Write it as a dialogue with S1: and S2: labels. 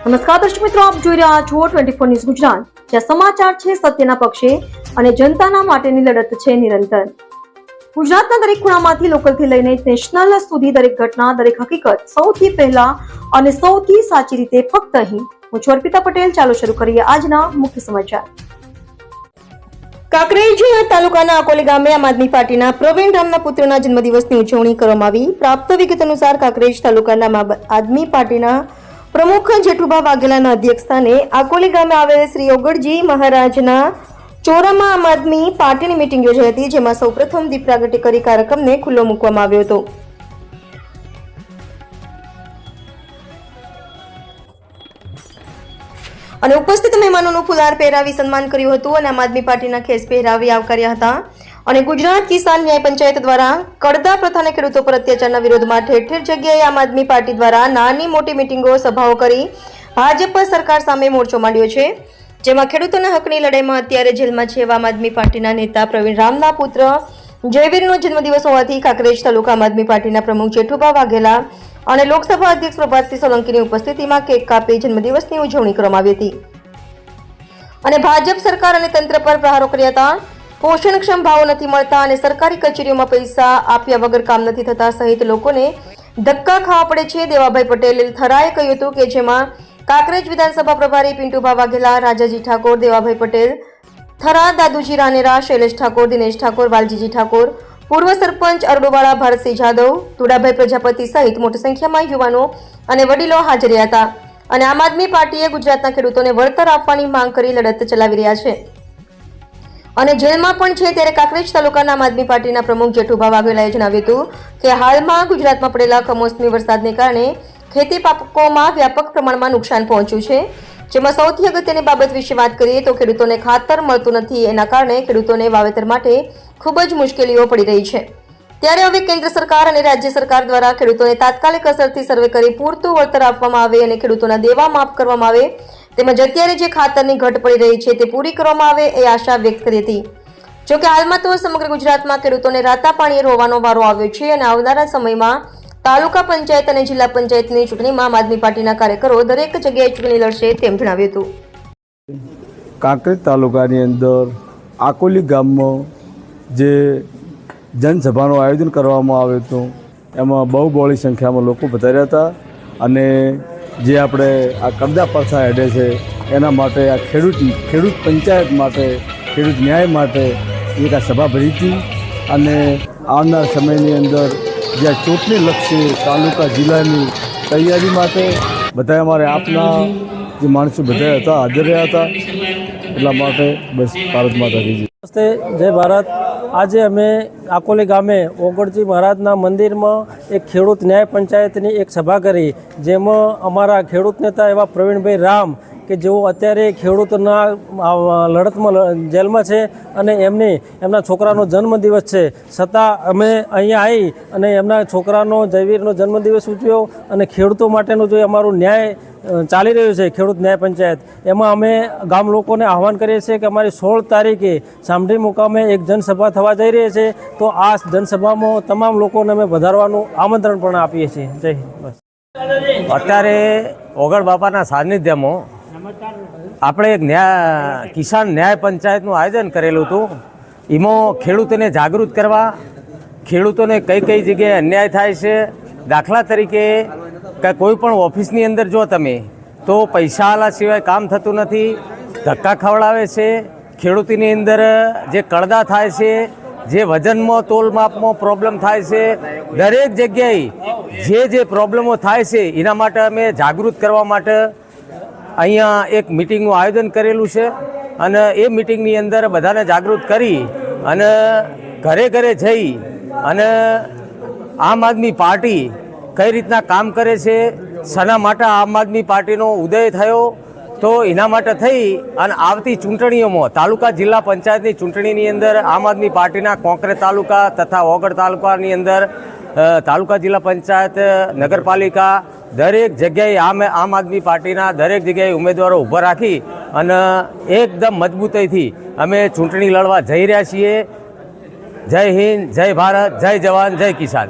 S1: નમસ્કાર દર્શક મિત્રો, આપ જોઈ રહ્યા છો 24 ન્યૂઝ ગુજરાત, જ્યાં સમાચાર છે સત્યના પક્ષે અને જનતાના માટેની લડત છે નિરંતર। ગુજરાતના દરેક ખૂણામાંથી લોકલથી લઈને નેશનલ સુધી દરેક ઘટના, દરેક હકીકત સૌથી પહેલા અને સૌથી સાચી રીતે ફક્ત અહીં। હું છું અર્પિતા પટેલ। ચાલો શરૂ કરીએ આજના મુખ્ય સમાચાર। કાંકરેજ તાલુકાના અકોલી ગામે આમ આદમી પાર્ટીના પ્રવીણ રામના પુત્રના જન્મદિવસની ઉજવણી કરવામાં આવી। પ્રાપ્ત વિગત અનુસાર કાંકરેજ તાલુકાના આમ આદમી પાર્ટીના પ્રમુખ જેઠુભા વાઘેલાના અધ્યક્ષસ્થાને આકોલી ગામે આવેલ શ્રી ઓગળજી મહારાજના ચોરામાં આમ આદમી પાર્ટીની મીટિંગ યોજાઈ હતી, જેમાં સૌપ્રથમ દીપ પ્રાગટ્ય કરી કાર્યક્રમને ખુલ્લો મૂકવામાં આવ્યો હતો। અને ઉપસ્થિત મહેમાનોનું ફુલાર પહેરાવી સન્માન કર્યું હતું અને આમ આદમી પાર્ટીના ખેસ પહેરાવી આવકાર્યા હતા। અને ગુજરાત કિસાન ન્યાય પંચાયત દ્વારા કડદા પ્રથાને ખેડૂતો પર અત્યાચારના વિરોધમાં ઠેર ઠેર જગ્યાએ આમ આદમી પાર્ટી દ્વારા નાની મોટી મીટિંગો, સભાઓ કરી ભાજપ સરકાર સામે મોરચો માંડ્યો છે, જેમાં ખેડૂતોના હકની લડાઈમાં અત્યારે જેલમાં છે એવા આમ આદમી પાર્ટીના નેતા પ્રવીણ રામના પુત્ર જયવીરનો જન્મદિવસ હોવાથી કાંકરેજ તાલુકા આમ આદમી પાર્ટીના પ્રમુખ જેઠુભા વાઘેલા અને લોકસભા અધ્યક્ષ પ્રભાતસિંહ સોલંકીની ઉપસ્થિતિમાં કેક કાપી જન્મદિવસની ઉજવણી કરવામાં આવી હતી અને ભાજપ સરકાર અને તંત્ર પર પ્રહારો કર્યા હતા। પોષણક્ષમ ભાવો નથી મળતા અને સરકારી કચેરીઓમાં પૈસા આપ્યા વગર કામ નથી થતા સહિત લોકોને ધક્કા ખાવા પડે છે। દેવાભાઈ પટેલ થરાએ કહ્યું હતું કે જેમાં કાંકરેજ વિધાનસભા પ્રભારી પિન્ટુભા વાઘેલા, રાજાજી ઠાકોર, દેવાભાઈ પટેલ થરા, દાદુજી રાનેરા, શૈલેષ ઠાકોર, દિનેશ ઠાકોર, વાલજીજી ઠાકોર, પૂર્વ સરપંચ અરડુવાળા ભરતસિંહ જાદવ, તુડાભાઈ પ્રજાપતિ સહિત મોટી સંખ્યામાં યુવાનો અને વડીલો હાજર રહ્યા હતા અને આમ આદમી પાર્ટીએ ગુજરાતના ખેડૂતોને વળતર આપવાની માંગ કરી લડત ચલાવી રહ્યા છે અને જેલમાં પણ છે। ત્યારે કાંકરેજ તાલુકાના આમ આદમી પાર્ટીના પ્રમુખ જેઠુભા વાઘેલાએ જણાવ્યું હતું કે હાલમાં ગુજરાતમાં પડેલા કમોસમી વરસાદને કારણે ખેતી પાકોમાં વ્યાપક પ્રમાણમાં નુકસાન પહોંચ્યું છે, જેમાં સૌથી અગત્યની બાબત વિશે વાત કરીએ તો ખેડૂતોને ખાતર મળતું નથી, એના કારણે ખેડૂતોને વાવેતર માટે ખૂબ જ મુશ્કેલીઓ પડી રહી છે। ત્યારે હવે કેન્દ્ર સરકાર અને રાજ્ય સરકાર દ્વારા ખેડૂતોને તાત્કાલિક અસરથી સર્વે કરી પૂરતું વળતર આપવામાં આવે અને ખેડૂતોના દેવા માફ કરવામાં આવે, તેમજ અત્યારે જે ખાતરની ઘટ પડી રહી છે તે પૂરી કરવામાં આવે એ આશા વ્યક્ત કરી હતી। જોકે હાલમાં તો સમગ્ર ગુજરાતમાં ખેડૂતોને રાતા પાણીએ રોવાનો વારો આવ્યો છે અને આવનારા સમયમાં તાલુકા પંચાયત અને જિલ્લા પંચાયતની ચૂંટણીમાં આમ આદમી પાર્ટીના કાર્યકરો દરેક જગ્યાએ ચૂંટણી લડશે તેમ જણાવ્યું હતું।
S2: કાંકરેજ તાલુકાની અંદર આકોલી ગામમાં જે જનસભાનું આયોજન કરવામાં આવ્યું હતું એમાં બહુ બહોળી સંખ્યામાં લોકો પધાર્યા હતા અને જે આપણે આ કડદા પ્રથા હેડે છે એના માટે આ ખેડૂત પંચાયત માટે, ખેડૂત ન્યાય માટે એક આ સભા ભરી હતી અને આવનાર સમયની અંદર જે ચૂંટણી લક્ષી તાલુકા જિલ્લાની તૈયારી માટે બધા અમારે આપના જે માણસો બધા હતા હાજર રહ્યા હતા, એટલા માટે બસ ભારત માતા કી જય।
S3: નમસ્તે, જય ભારત। આજે અમે આકોલી ગામે ઓગળજી મહારાજના મંદિરમાં એક ખેડૂત ન્યાય પંચાયતની એક સભા કરી, જેમાં અમારા ખેડૂત નેતા એવા પ્રવીણભાઈ રામ કે જેઓ અત્યારે ખેડૂતોના લડતમાં જેલમાં છે અને એમના છોકરાનો જન્મદિવસ છે, છતાં અમે અહીંયા આવી અને એમના છોકરાનો જયવીરનો જન્મદિવસ ઉજવ્યો અને ખેડૂતો માટેનું જે અમારું ન્યાય ચાલી રહ્યું છે ખેડૂત ન્યાય પંચાયત, એમાં અમે ગામ લોકોને આહવાન કરીએ છીએ કે અમારી 16 તારીખે સામઢી મુકામે એક જનસભા થવા જઈ રહી છે, તો આ જનસભામાં તમામ લોકોને અમે વધારવાનું આમંત્રણ પણ આપીએ છીએ। જય હિન્દ। બસ
S4: અત્યારે ઓગળ બાપાના સાનિધ્યમાં આપણે એક કિસાન ન્યાય પંચાયતનું આયોજન કરેલું હતું। એમાં ખેડૂતોને જાગૃત કરવા, ખેડૂતોને કઈ કઈ જગ્યાએ અન્યાય થાય છે, દાખલા તરીકે કે કોઈ પણ ઓફિસની અંદર જો તમે તો પૈસા આલા સિવાય કામ થતું નથી, ધક્કા ખવડાવે છે, ખેડૂતોની અંદર જે કડદા થાય છે, જે વજનમાં તોલ માપમાં પ્રોબ્લેમ થાય છે, દરેક જગ્યાએ જે પ્રોબ્લેમો થાય છે એના માટે અમે જાગૃત કરવા માટે અહીંયા એક મિટિંગનું આયોજન કરેલું છે અને એ મિટિંગની અંદર બધાને જાગૃત કરી અને ઘરે ઘરે જઈ અને આમ આદમી પાર્ટી કઈ રીતના કામ કરે છે, શાના માટે આમ આદમી પાર્ટીનો ઉદય થયો, તો એના માટે થઈ અને આવતી ચૂંટણીઓમાં તાલુકા જિલ્લા પંચાયતની ચૂંટણીની અંદર આમ આદમી પાર્ટીના કોંકરેજ તાલુકા તથા ઓગળ તાલુકાની અંદર તાલુકા જિલ્લા પંચાયત, નગરપાલિકા દરેક જગ્યાએ આમ આદમી પાર્ટીના દરેક જગ્યાએ ઉમેદવારો ઊભા રાખી અને એકદમ મજબૂતાઈથી અમે ચૂંટણી લડવા જઈ રહ્યા છીએ। જય હિન્દ, જય ભારત, જય જવાન, જય કિસાન।